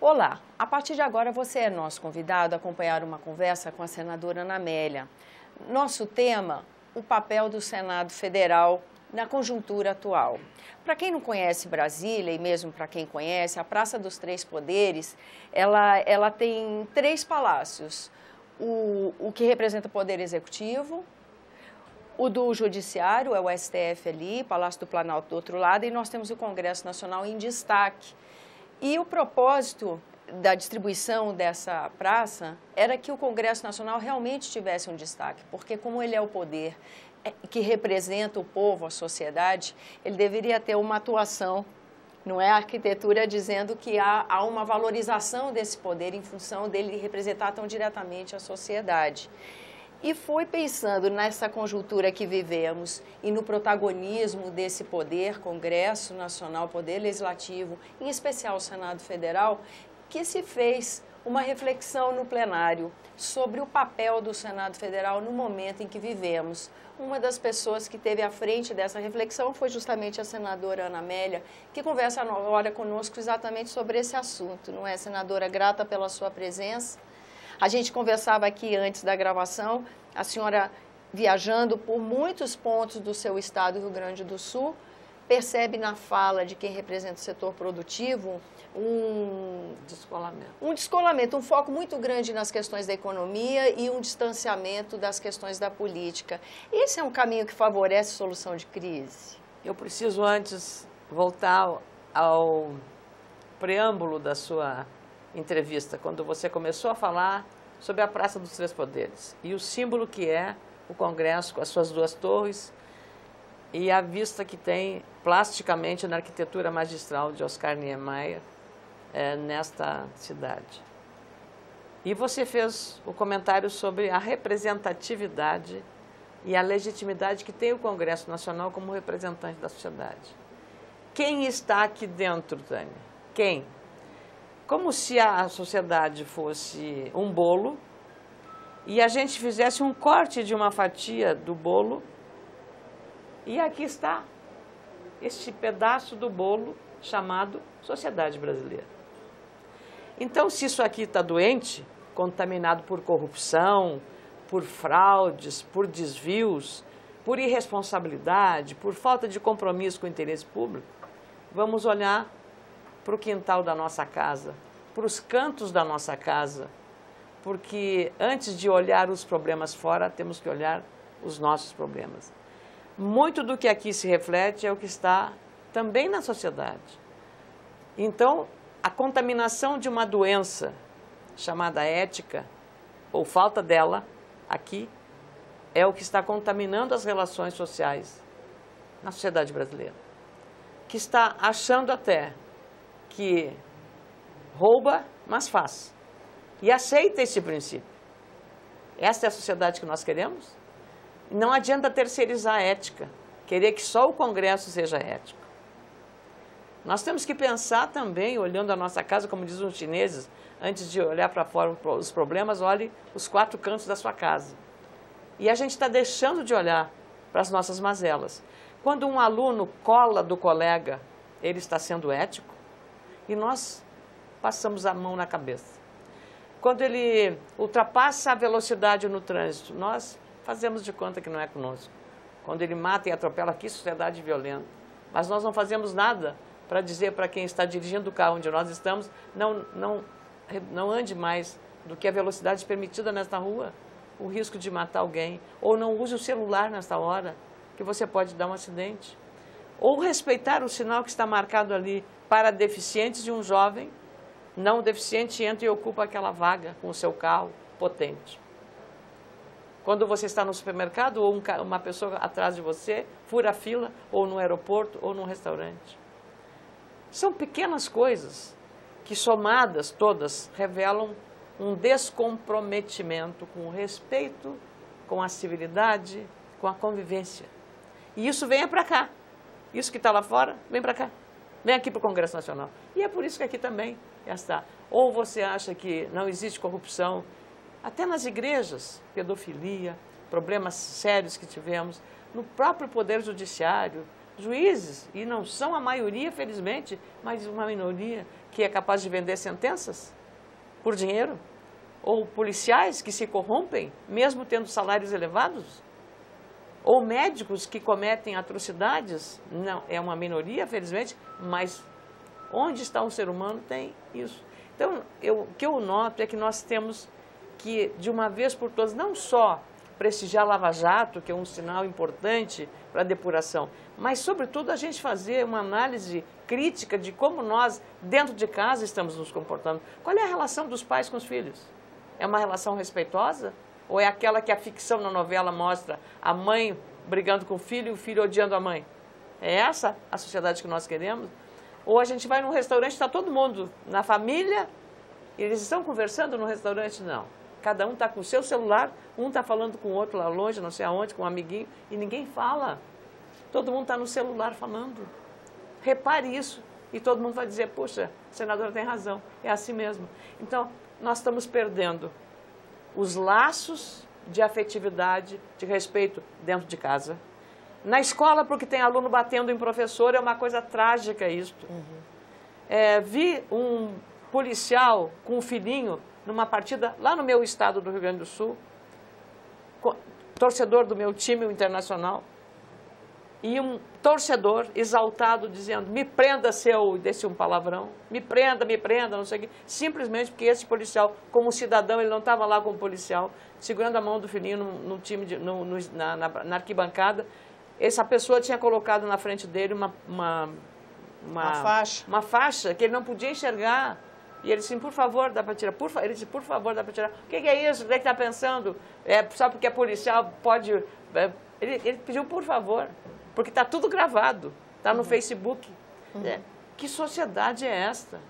Olá, a partir de agora você é nosso convidado a acompanhar uma conversa com a senadora Ana Amélia. Nosso tema, o papel do Senado Federal na conjuntura atual. Para quem não conhece Brasília, e mesmo para quem conhece, a Praça dos Três Poderes, ela tem três palácios. O que representa o Poder Executivo, o do Judiciário, é o STF ali, Palácio do Planalto do outro lado, e nós temos o Congresso Nacional em destaque. E o propósito da distribuição dessa praça era que o Congresso Nacional realmente tivesse um destaque, porque como ele é o poder que representa o povo, a sociedade, ele deveria ter uma atuação, não é a arquitetura dizendo que há uma valorização desse poder em função dele representar tão diretamente a sociedade. E foi pensando nessa conjuntura que vivemos e no protagonismo desse poder, Congresso Nacional, Poder Legislativo, em especial o Senado Federal, que se fez uma reflexão no plenário sobre o papel do Senado Federal no momento em que vivemos. Uma das pessoas que esteve à frente dessa reflexão foi justamente a senadora Ana Amélia, que conversa agora conosco exatamente sobre esse assunto, não é, senadora? Grata pela sua presença. A gente conversava aqui antes da gravação, a senhora viajando por muitos pontos do seu estado, Rio Grande do Sul, percebe na fala de quem representa o setor produtivo um descolamento, um foco muito grande nas questões da economia e um distanciamento das questões da política. Esse é um caminho que favorece a solução de crise? Eu preciso antes voltar ao preâmbulo da sua entrevista, quando você começou a falar sobre a Praça dos Três Poderes e o símbolo que é o Congresso com as suas duas torres e a vista que tem plasticamente na arquitetura magistral de Oscar Niemeyer nesta cidade. E você fez o comentário sobre a representatividade e a legitimidade que tem o Congresso Nacional como representante da sociedade. Quem está aqui dentro, Tânia? Quem? Como se a sociedade fosse um bolo e a gente fizesse um corte de uma fatia do bolo e aqui está este pedaço do bolo chamado sociedade brasileira. Então, se isso aqui está doente, contaminado por corrupção, por fraudes, por desvios, por irresponsabilidade, por falta de compromisso com o interesse público, vamos olhar para o quintal da nossa casa, para os cantos da nossa casa, porque antes de olhar os problemas fora, temos que olhar os nossos problemas. Muito do que aqui se reflete é o que está também na sociedade. Então, a contaminação de uma doença chamada ética, ou falta dela, aqui, é o que está contaminando as relações sociais na sociedade brasileira, que está achando até que rouba, mas faz. E aceita esse princípio. Essa é a sociedade que nós queremos? Não adianta terceirizar a ética, querer que só o Congresso seja ético. Nós temos que pensar também, olhando a nossa casa, como dizem os chineses, antes de olhar para fora os problemas, olhe os quatro cantos da sua casa. E a gente está deixando de olhar para as nossas mazelas. Quando um aluno cola do colega, ele está sendo ético? E nós passamos a mão na cabeça. Quando ele ultrapassa a velocidade no trânsito, nós fazemos de conta que não é conosco. Quando ele mata e atropela, que sociedade violenta. Mas nós não fazemos nada para dizer para quem está dirigindo o carro onde nós estamos, não ande mais do que a velocidade permitida nesta rua, o risco de matar alguém. Ou não use o celular nesta hora, que você pode dar um acidente. Ou respeitar o sinal que está marcado ali para deficientes de um jovem não deficiente entra e ocupa aquela vaga com o seu carro potente. Quando você está no supermercado ou uma pessoa atrás de você, fura a fila, ou no aeroporto, ou num restaurante. São pequenas coisas que, somadas todas, revelam um descomprometimento com o respeito, com a civilidade, com a convivência. E isso venha para cá. Isso que está lá fora, vem para cá. Vem aqui para o Congresso Nacional. E é por isso que aqui também está. Ou você acha que não existe corrupção, até nas igrejas, pedofilia, problemas sérios que tivemos, no próprio Poder Judiciário, juízes, e não são a maioria, felizmente, mas uma minoria que é capaz de vender sentenças por dinheiro, ou policiais que se corrompem, mesmo tendo salários elevados, ou médicos que cometem atrocidades. Não, é uma minoria, felizmente, mas onde está um ser humano tem isso. Então, o que eu noto é que nós temos que, de uma vez por todas, não só prestigiar a Lava Jato, que é um sinal importante para a depuração, mas, sobretudo, a gente fazer uma análise crítica de como nós, dentro de casa, estamos nos comportando. Qual é a relação dos pais com os filhos? É uma relação respeitosa? Ou é aquela que a ficção na novela mostra a mãe brigando com o filho e o filho odiando a mãe? É essa a sociedade que nós queremos? Ou a gente vai num restaurante, está todo mundo na família, e eles estão conversando no restaurante? Não. Cada um está com o seu celular, um está falando com o outro lá longe, não sei aonde, com um amiguinho, e ninguém fala. Todo mundo está no celular falando. Repare isso. E todo mundo vai dizer, puxa, a senadora tem razão, é assim mesmo. Então, nós estamos perdendo os laços de afetividade, de respeito dentro de casa. Na escola, porque tem aluno batendo em professor, é uma coisa trágica isto. Vi um policial com um filhinho numa partida lá no meu estado do Rio Grande do Sul, torcedor do meu time, o Internacional, e um torcedor exaltado dizendo, me prenda, seu, desse um palavrão, me prenda, não sei o quê, simplesmente porque esse policial, como cidadão, ele não estava lá como policial, segurando a mão do filhinho no time na arquibancada. Essa pessoa tinha colocado na frente dele uma faixa que ele não podia enxergar. E ele disse, por favor, dá para tirar. Ele disse, por favor, dá para tirar. O que é isso? O que está pensando? Só porque é policial pode... Ele pediu, por favor, porque está tudo gravado, está no Facebook. Que sociedade é esta?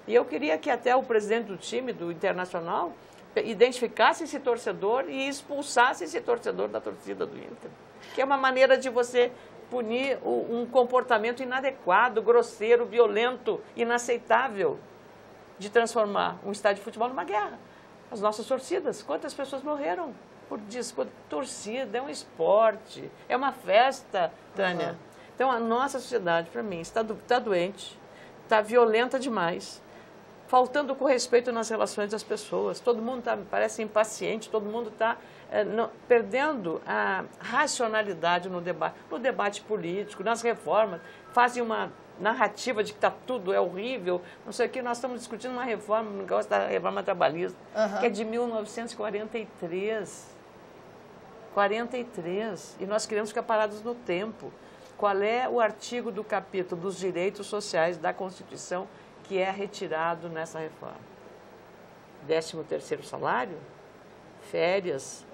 E eu queria que até o presidente do time, do Internacional, identificasse esse torcedor e expulsasse esse torcedor da torcida do Inter. Que é uma maneira de você punir um comportamento inadequado, grosseiro, violento, inaceitável, de transformar um estádio de futebol numa guerra. As nossas torcidas, quantas pessoas morreram por disputa? Torcida é um esporte, é uma festa, Tânia. Então, a nossa sociedade, para mim, está doente, está violenta demais, faltando com respeito nas relações das pessoas. Todo mundo parece impaciente, todo mundo está perdendo a racionalidade no debate político, nas reformas, fazem uma narrativa de que tudo é horrível, não sei o que. Nós estamos discutindo uma reforma, um negócio da reforma trabalhista, que é de 1943. 43. E nós queremos ficar parados no tempo. Qual é o artigo do capítulo dos direitos sociais da Constituição que é retirado nessa reforma? 13º salário, férias,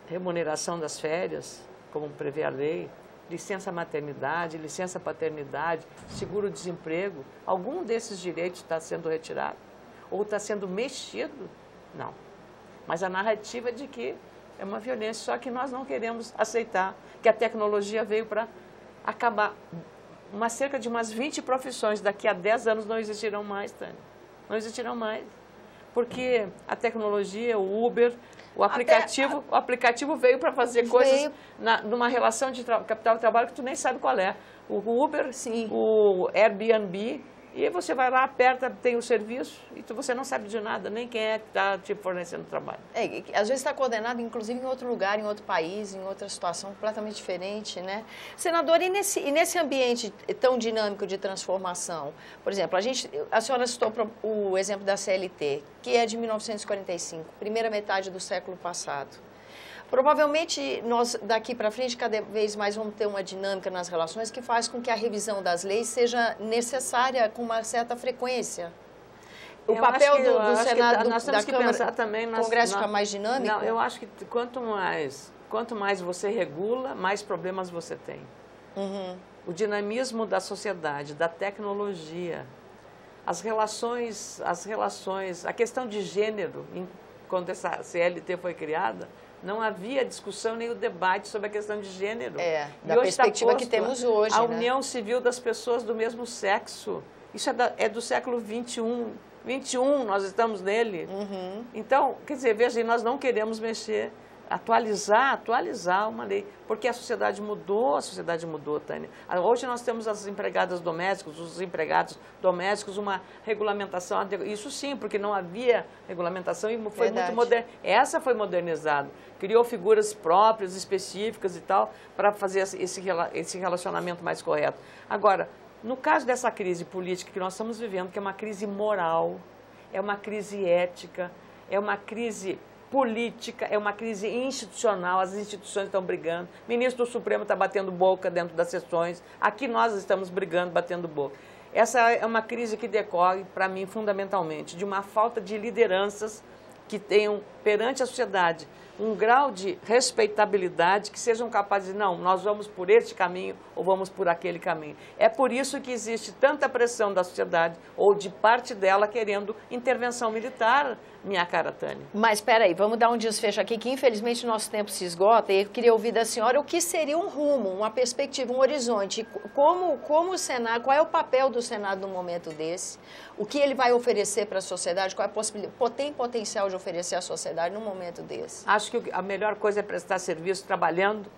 remuneração das férias, como prevê a lei, licença maternidade, licença paternidade, seguro-desemprego. Algum desses direitos está sendo retirado? Ou está sendo mexido? Não. Mas a narrativa é de que é uma violência, só que nós não queremos aceitar que a tecnologia veio para acabar. Cerca de umas 20 profissões daqui a 10 anos não existirão mais, Tânia. Não existirão mais. Porque a tecnologia, o Uber, o aplicativo veio para fazer coisas numa relação de capital e trabalho que tu nem sabe qual é. O Uber, o Airbnb, e você vai lá, aperta, tem o serviço, e você não sabe de nada, nem quem é que está te fornecendo trabalho. Às vezes está coordenado, inclusive, em outro lugar, em outro país, em outra situação completamente diferente, né? Senadora, e nesse ambiente tão dinâmico de transformação, por exemplo, a senhora citou o exemplo da CLT, que é de 1945, primeira metade do século passado. Provavelmente, nós daqui para frente, cada vez mais vamos ter uma dinâmica nas relações que faz com que a revisão das leis seja necessária com uma certa frequência. O papel do Senado, nós temos que pensar também do Congresso fica mais dinâmico? Não, eu acho que quanto mais você regula, mais problemas você tem. O dinamismo da sociedade, da tecnologia, as relações, a questão de gênero, quando essa CLT foi criada, não havia discussão nem o debate sobre a questão de gênero. Da perspectiva que temos hoje. A união civil das pessoas do mesmo sexo. Isso é do século XXI. 21, nós estamos nele. Então, quer dizer, veja, nós não queremos mexer atualizar uma lei, porque a sociedade mudou, Tânia. Hoje nós temos as empregadas domésticas, os empregados domésticos, uma regulamentação, isso sim, porque não havia regulamentação e foi muito moderno. Essa foi modernizada, criou figuras próprias, específicas e tal, para fazer esse relacionamento mais correto. Agora, no caso dessa crise política que nós estamos vivendo, que é uma crise moral, é uma crise ética, é uma crise política, é uma crise institucional, as instituições estão brigando, o ministro do Supremo está batendo boca dentro das sessões, aqui nós estamos brigando, batendo boca. Essa é uma crise que decorre, para mim, fundamentalmente, de uma falta de lideranças que tenham perante a sociedade um grau de respeitabilidade, que sejam capazes de, não, nós vamos por este caminho ou vamos por aquele caminho. É por isso que existe tanta pressão da sociedade ou de parte dela querendo intervenção militar, minha cara Tânia. Mas espera aí, vamos dar um desfecho aqui, que infelizmente o nosso tempo se esgota, e eu queria ouvir da senhora o que seria um rumo, uma perspectiva, um horizonte, como o Senado, qual é o papel do Senado num momento desse, o que ele vai oferecer para a sociedade, qual é a possibilidade, tem potencial de oferecer à sociedade num momento desse? Acho que a melhor coisa é prestar serviço trabalhando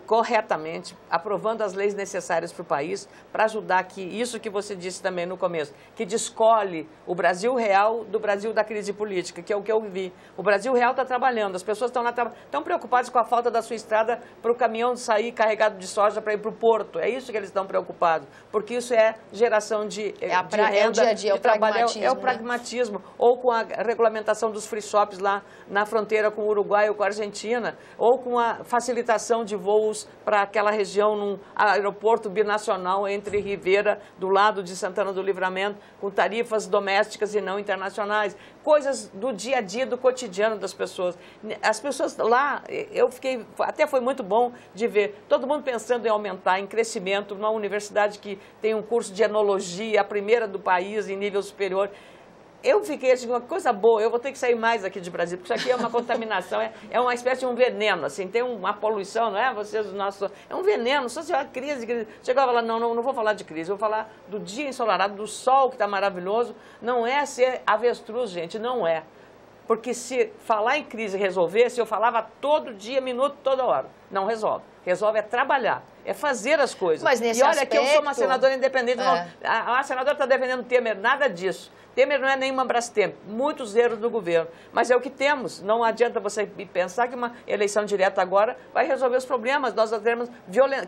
corretamente, aprovando as leis necessárias para o país, para ajudar que isso que você disse também no começo, que descole o Brasil real do Brasil da crise política, que é o que eu vi. O Brasil real está trabalhando, as pessoas estão preocupadas com a falta da sua estrada para o caminhão sair carregado de soja para ir para o porto. É isso que eles estão preocupados, porque isso é geração de renda, é o dia a dia, é o pragmatismo. É o pragmatismo, né? Ou com a regulamentação dos free shops lá na fronteira com o Uruguai ou com a Argentina, ou com a facilitação de voos para aquela região, num aeroporto binacional entre Ribeira, do lado de Santana do Livramento, com tarifas domésticas e não internacionais. Coisas do dia a dia, do cotidiano das pessoas. As pessoas lá, até foi muito bom de ver, todo mundo pensando em aumentar, em crescimento, numa universidade que tem um curso de enologia, a primeira do país, em nível superior. Eu fiquei assim, uma coisa boa, eu vou ter que sair mais aqui de Brasília, porque isso aqui é uma contaminação, é uma espécie de um veneno, assim, tem uma poluição, não é? É um veneno, só se há crise. Chegava lá, não vou falar de crise, vou falar do dia ensolarado, do sol que está maravilhoso, não é ser avestruz, gente, não é. Porque se falar em crise resolvesse, eu falava todo dia, minuto, toda hora. Não resolve. Resolve é trabalhar, é fazer as coisas. Mas nesse e olha aspecto, que eu sou uma senadora independente, a senadora está defendendo Temer, nada disso. Temer não é nenhuma Brastemp, muitos erros do governo, mas é o que temos. Não adianta você pensar que uma eleição direta agora vai resolver os problemas. Nós estaremos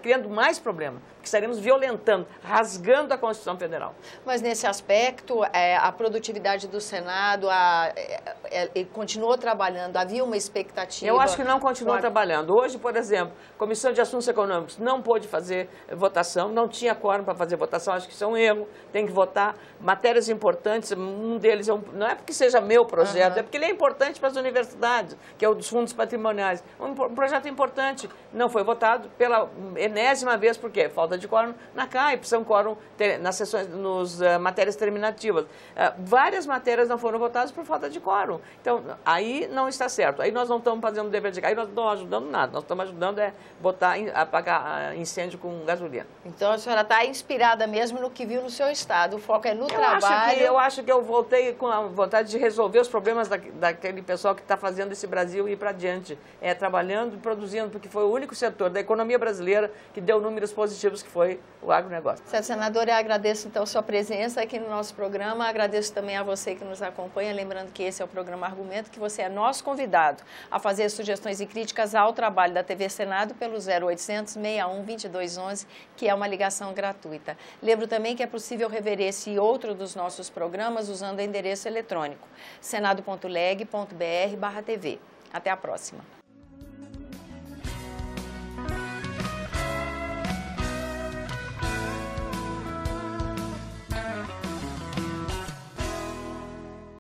criando mais problemas, porque estaremos violentando, rasgando a Constituição Federal. Mas nesse aspecto, a produtividade do Senado continuou trabalhando, havia uma expectativa? Eu acho que não continuou trabalhando. Hoje, por exemplo, a Comissão de Assuntos Econômicos não pôde fazer votação, não tinha quórum para fazer votação, acho que isso é um erro, tem que votar. Matérias importantes, um deles não é porque seja meu projeto, é porque ele é importante para as universidades, que é o dos fundos patrimoniais. Um projeto importante, não foi votado pela enésima vez, por quê? Falta de quórum na CAI, precisa um quórum nas sessões, matérias terminativas. Várias matérias não foram votadas por falta de quórum. Então, aí não está certo. Aí nós não estamos fazendo o dever de casa, aí nós não estamos ajudando nada. Nós estamos ajudando apagar incêndio com gasolina. Então, a senhora está inspirada mesmo no que viu no seu estado. O foco é no trabalho. Eu acho que eu voltei com a vontade de resolver os problemas daquele pessoal que está fazendo esse Brasil ir para adiante. Trabalhando e produzindo, porque foi o único setor da economia brasileira que deu números positivos, que foi o agronegócio. Senadora, eu agradeço então sua presença aqui no nosso programa. Agradeço também a você que nos acompanha. Lembrando que esse é o programa Argumento, que você é nosso convidado a fazer sugestões e críticas ao trabalho da TV Senado pelo 0800 61 2211, que é uma ligação gratuita. Lembro também que é possível rever esse e outro dos nossos programas usando o endereço eletrônico senado.leg.br/TV. Até a próxima.